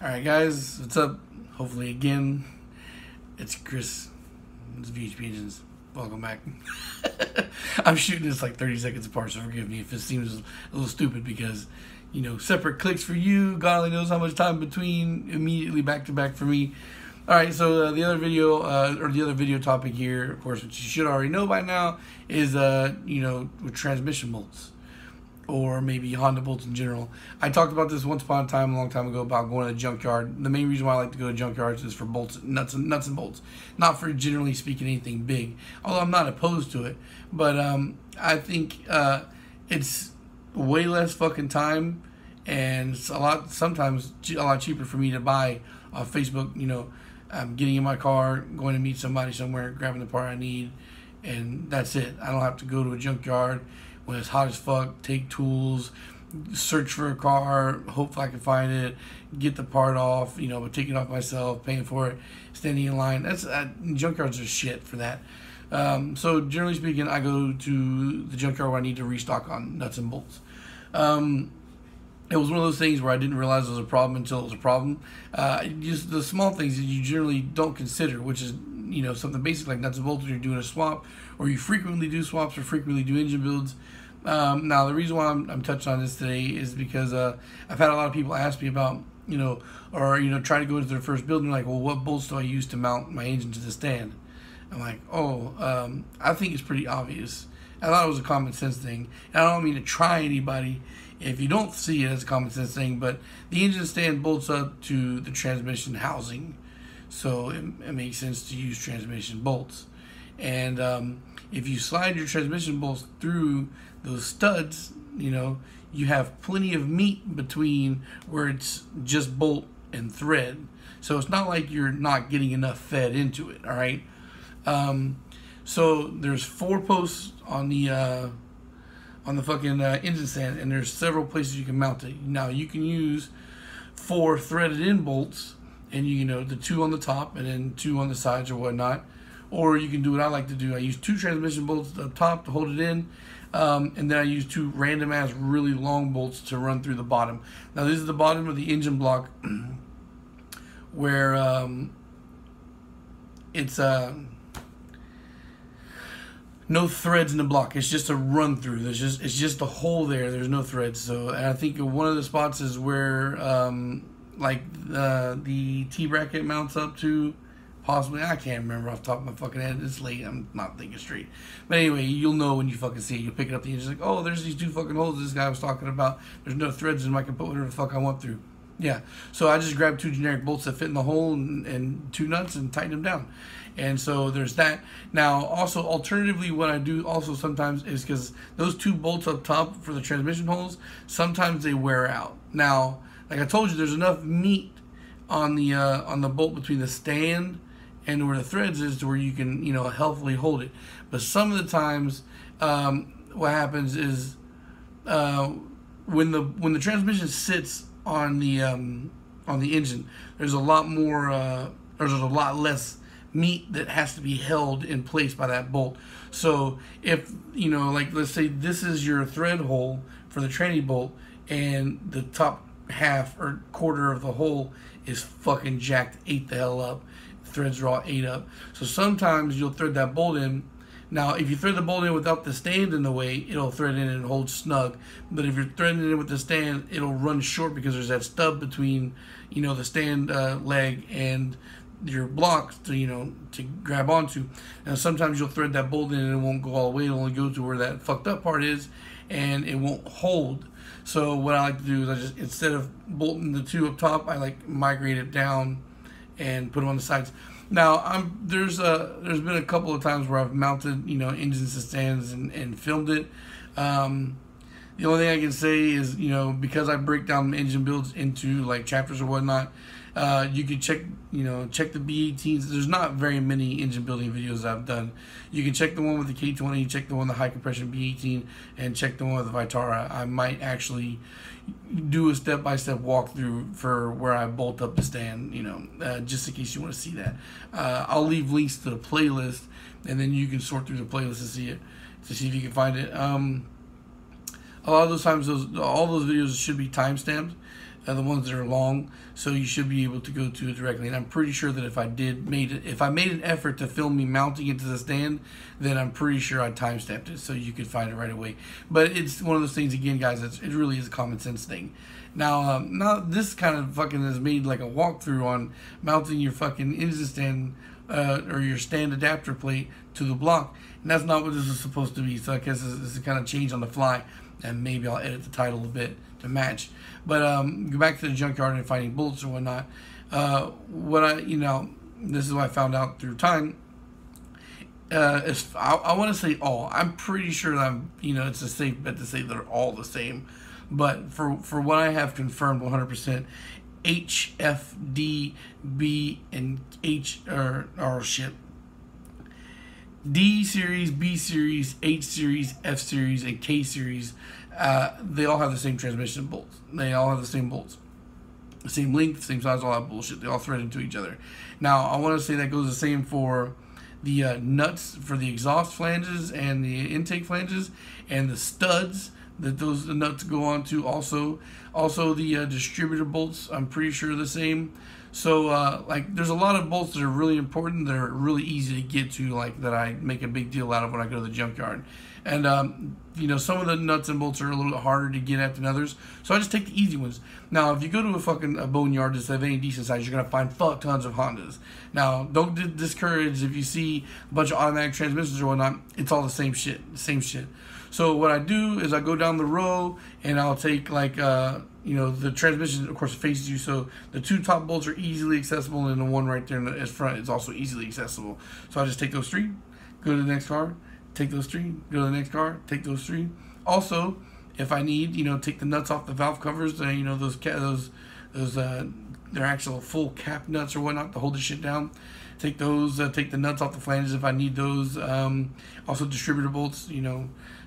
Alright guys, what's up? Hopefully again, it's Chris. It's VHP Engines. Welcome back. I'm shooting this like 30 seconds apart, so forgive me if it seems a little stupid because, you know, separate clicks for you, God only knows how much time between, immediately back to back for me. Alright, so the other video topic here, of course, which you should already know by now, is, with transmission bolts. Or maybe Honda bolts in general. I talked about this once upon a time, a long time ago, about going to the junkyard. The main reason why I like to go to junkyards is for bolts, nuts and bolts, not for generally speaking anything big. Although I'm not opposed to it, but I think it's way less fucking time, and it's sometimes a lot cheaper for me to buy off Facebook. You know, I'm getting in my car, going to meet somebody somewhere, grabbing the part I need, and that's it. I don't have to go to a junkyard when it's hot as fuck, take tools, search for a car, hope I can find it, get the part off, but take it off myself, paying for it, standing in line. Junkyards are shit for that. So generally speaking, I go to the junkyard where I need to restock on nuts and bolts. It was one of those things where I didn't realize it was a problem until it was a problem. Just the small things that you generally don't consider, which is something basic like nuts and bolts when you're doing a swap, or you frequently do swaps or frequently do engine builds. Now the reason why I'm touching on this today is because I've had a lot of people ask me about try to go into their first build and they're like, well, what bolts do I use to mount my engine to the stand? I'm like, I think it's pretty obvious. I thought it was a common sense thing. And I don't mean to try anybody if you don't see it as a common sense thing, but the engine stand bolts up to the transmission housing, so it makes sense to use transmission bolts. And if you slide your transmission bolts through those studs, you have plenty of meat between where it's just bolt and thread. So it's not like you're not getting enough fed into it, all right? So there's 4 posts on the fucking engine stand, and there's several places you can mount it. Now you can use 4 threaded in bolts, and the 2 on the top and then 2 on the sides or whatnot. Or you can do what I like to do. I use 2 transmission bolts up top to hold it in, and then I use 2 random ass really long bolts to run through the bottom. Now this is the bottom of the engine block where it's no threads in the block. It's just a run through. It's just a hole there. There's no threads. So, and I think one of the spots is where the T-bracket mounts up to. Possibly, I can't remember off the top of my fucking head. It's late. I'm not thinking straight. But anyway, you'll know when you fucking see it. You'll pick it up the engine. Like, oh, there's these 2 fucking holes this guy was talking about. There's no threads in them. I can put whatever the fuck I want through. Yeah. So I just grabbed 2 generic bolts that fit in the hole and 2 nuts and tighten them down. And so there's that. Now, also, alternatively, what I do also sometimes is because those 2 bolts up top for the transmission holes, sometimes they wear out. Now, like I told you, there's enough meat on the bolt between the stand and where the threads is to where you can healthily hold it. But some of the times what happens is when the transmission sits on the engine, there's a lot less meat that has to be held in place by that bolt. So if like let's say this is your thread hole for the tranny bolt, and the top half or quarter of the hole is fucking jacked, ate the hell up. Threads are all ate up. So sometimes you'll thread that bolt in. Now, if you thread the bolt in without the stand in the way, it'll thread in and hold snug. But if you're threading it in with the stand, it'll run short because there's that stub between, the stand leg and your blocks to grab onto. And sometimes you'll thread that bolt in and it won't go all the way. It'll only go to where that fucked up part is, and it won't hold. So what I like to do is I just, instead of bolting the 2 up top, I like migrate it down and put them on the sides. Now, there's been a couple of times where I've mounted engines to stands and filmed it. The only thing I can say is because I break down engine builds into like chapters or whatnot, you can check the B18s. There's not very many engine building videos I've done. You can check the one with the K20, check the one with the high compression B18, and check the one with the Vitara. I might actually do a step-by-step walkthrough for where I bolt up the stand, just in case you want to see that. I'll leave links to the playlist, and then you can sort through the playlist to see if you can find it. A lot of those times, all those videos should be timestamped. the ones that are long, so you should be able to go to it directly. And I'm pretty sure that if I made an effort to film me mounting it to the stand, then I'm pretty sure I timestamped it so you could find it right away. But it's one of those things, again, guys, it really is a common sense thing. Now, now this kind of fucking has made like a walkthrough on mounting your fucking engine stand or your stand adapter plate to the block, and that's not what this is supposed to be. So I guess this is kind of changed on the fly, and maybe I'll edit the title a bit to match. But go back to the junkyard and finding bolts or whatnot. This is what I found out through time. I want to say all. I'm pretty sure that it's a safe bet to say they're all the same. But for what I have confirmed 100%, H, F, D, B, and H D series, B series, H series, F series, and K series, they all have the same transmission bolts. They all have the same bolts. The same length, same size, all that bullshit. They all thread into each other. Now, I want to say that goes the same for the nuts for the exhaust flanges and the intake flanges, and the studs that those nuts go on to. Also the distributor bolts, I'm pretty sure are the same. So like there's a lot of bolts that are really important, that are really easy to get to, like that I make a big deal out of when I go to the junkyard. And some of the nuts and bolts are a little harder to get at than others, so I just take the easy ones. Now, if you go to a boneyard that's of any decent size, you're gonna find fuck tons of Hondas. Now, don't discourage if you see a bunch of automatic transmissions or whatnot. It's all the same shit. So what I do is I go down the row and I'll take like the transmission, of course, faces you, so the two top bolts are easily accessible, and the one right there in the front is also easily accessible. So I just take those three, go to the next car, take those three, go to the next car, take those three. Also, if I need, take the nuts off the valve covers, those they're actual full cap nuts or whatnot to hold the shit down. Take those, take the nuts off the flanges if I need those. Also distributor bolts,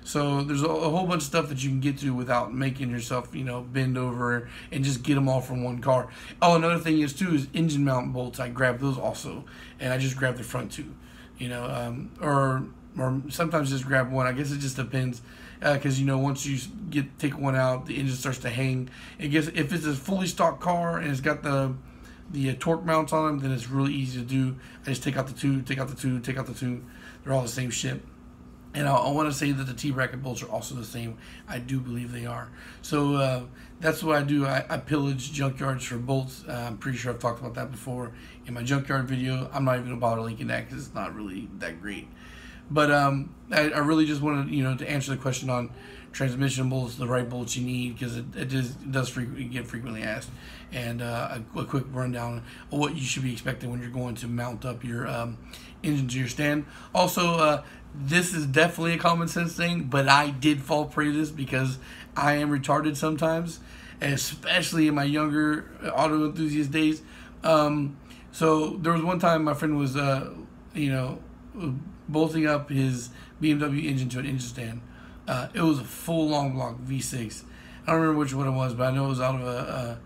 So there's a whole bunch of stuff that you can get to without making yourself, bend over and just get them all from one car. Oh, another thing is engine mount bolts. I grab those also, and I just grab the front two, or sometimes just grab one. I guess it just depends, because once you take one out, the engine starts to hang. It gets, if it's a fully stock car and it's got the torque mounts on them, then it's really easy to do. I just take out the two, take out the two, take out the two. They're all the same shit. And I want to say that the T-bracket bolts are also the same. I do believe they are. So that's what I do. I pillage junkyards for bolts. I'm pretty sure I've talked about that before in my junkyard video. I'm not even going to bother linking that because it's not really that great. But I really just wanted to answer the question on transmission bolts, the right bolts you need, because it does get frequently asked, and a quick rundown of what you should be expecting when you're going to mount up your engine to your stand. Also, this is definitely a common sense thing, but I did fall prey to this because I am retarded sometimes, especially in my younger auto enthusiast days. So there was one time my friend was bolting up his BMW engine to an engine stand. It was a full long block V6. I don't remember which one it was, but I know it was out of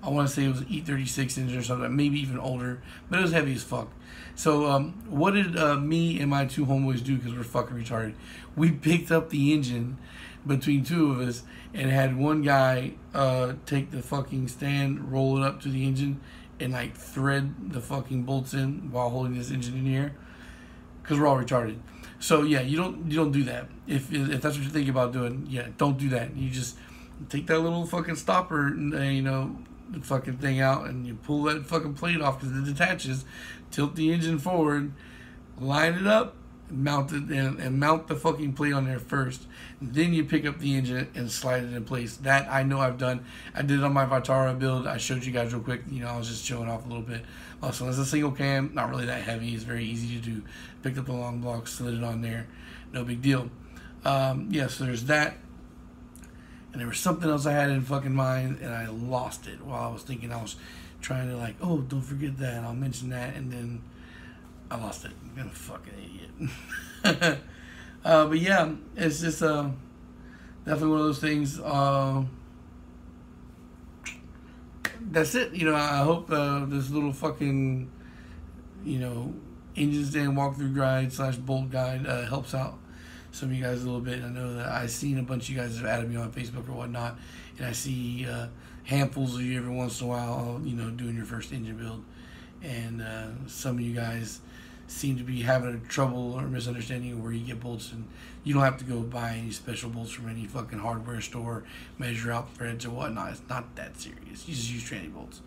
I want to say it was an E36 engine or something, maybe even older, but it was heavy as fuck. So what did me and my two homeboys do, because we're fucking retarded? We picked up the engine between two of us and had one guy take the fucking stand, roll it up to the engine, and like thread the fucking bolts in while holding this engine in the air, because we're all retarded. So yeah, you don't do that. If that's what you're thinking about doing, yeah, don't do that. You just take that little fucking stopper, the fucking thing out, and you pull that fucking plate off because it detaches. Tilt the engine forward, line it up, mount it, and mount the fucking plate on there first. Then you pick up the engine and slide it in place. That I know I've done. I did it on my Vitara build. I showed you guys real quick. I was just showing off a little bit. Also, it's a single cam, not really that heavy. It's very easy to do. Picked up the long block, slid it on there. No big deal. Yeah, so there's that. And there was something else I had in fucking mind, and I lost it while I was thinking. I was trying to oh, don't forget that. I'll mention that, and then I lost it. I'm a fucking idiot. But yeah, it's just definitely one of those things. That's it. I hope this little fucking engine stand walkthrough guide / bolt guide helps out some of you guys a little bit. I know that I've seen a bunch of you guys have added me on Facebook or whatnot, and I see handfuls of you every once in a while, you know, doing your first engine build. And some of you guys seem to be having trouble or misunderstanding where you get bolts, and you don't have to go buy any special bolts from any fucking hardware store, measure out threads or whatnot. It's not that serious. You just use tranny bolts.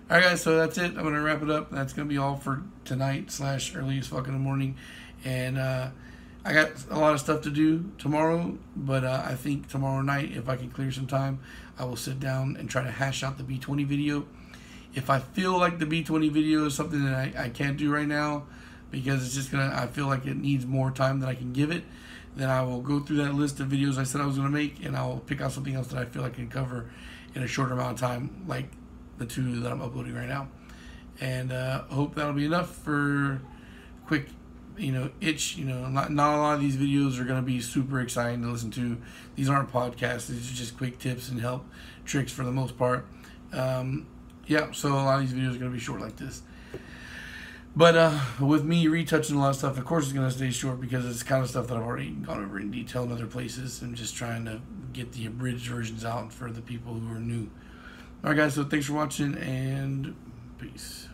Alright guys, so that's it. I'm going to wrap it up. That's going to be all for tonight / early as fuck in the morning. And I got a lot of stuff to do tomorrow, but I think tomorrow night, if I can clear some time, I will sit down and try to hash out the B20 video. If I feel like the B20 video is something that I can't do right now, because it's just I feel like it needs more time than I can give it, then I will go through that list of videos I said I was going to make, and I'll pick out something else that I feel like I can cover in a shorter amount of time, like the 2 that I'm uploading right now. And hope that'll be enough for quick, you know, itch. You know, not a lot of these videos are going to be super exciting to listen to. These aren't podcasts. These are just quick tips and help tricks for the most part. Yeah, so a lot of these videos are going to be short like this. But with me retouching a lot of stuff, of course it's going to stay short because it's kind of stuff that I've already gone over in detail in other places. I'm just trying to get the abridged versions out for the people who are new. Alright guys, so thanks for watching, and peace.